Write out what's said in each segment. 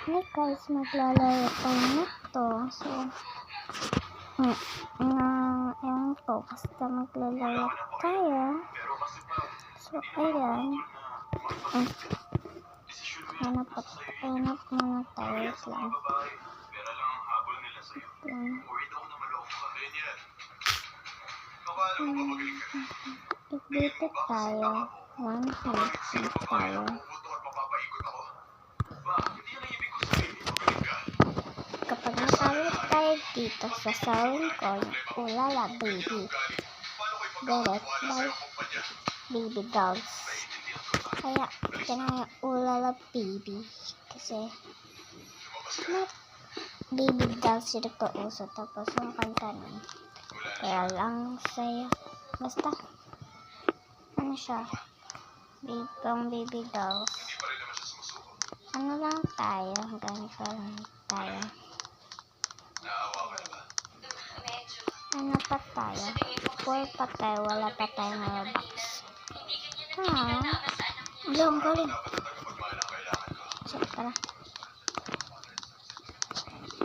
Hey guys, maglalaro tayo nito. So, ewan ko, basta maglalaro tayo. So, ayan. Hanap muna tayo. Lang. Dito tayo. One hit tayo. Kapag natawid tayo dito sa sawin ko, yung Ulala Baby. Direct by Baby Dolls. Kaya, ito na yung Ulala Baby. Kasi, Baby Dolls yung nagpauso. Tapos yung kanta nun. Kaya lang sa'yo. Basta, ano siya? Pang Baby Dolls. Ano lang tayo? Ganito lang tayo. Ano pa tayo? 4 pa tayo. Wala pa tayo na box. Ang galing. So, tara.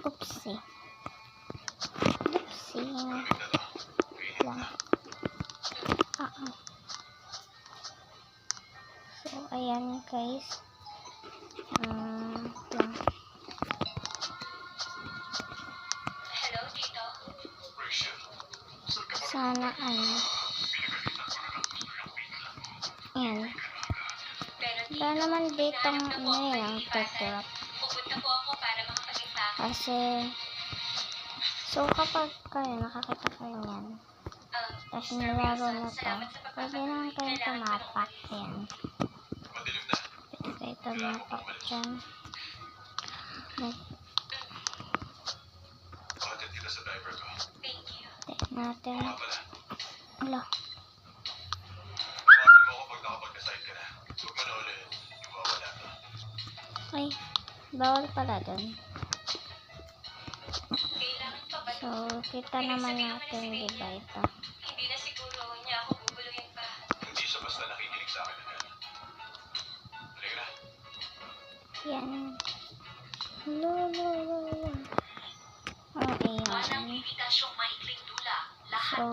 Oopsie. Lang. So, ayan guys. Lang. Sana ayan. Wala naman ditong yung tutulak. Kasi so kapag kayo nakakita kayo yan, tapos nilaro na to, pwede naman kayo tumapak yan. Pwede kayo tumapak dyan. Tignan natin. Ala. Ay, bawal pala dun. So, kita naman natin, diba ito? Hindi na siguro niya ako bubuluhin pa. Hindi siya basta nakikinig sa akin agad. Halika na. Yan. Lolo. Walang imitasyong maikling dula. Lahat. So,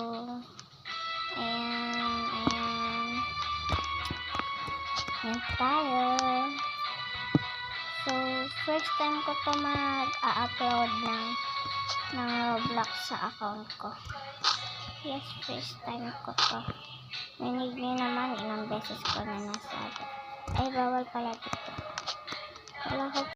ayan. Yan tayo. So, first time ko to mag-upload ng Roblox sa account ko. Yes, first time ko to. Narinig niyo naman, ilang beses ko na nasabi. Ay, bawal pala dito. Wala ko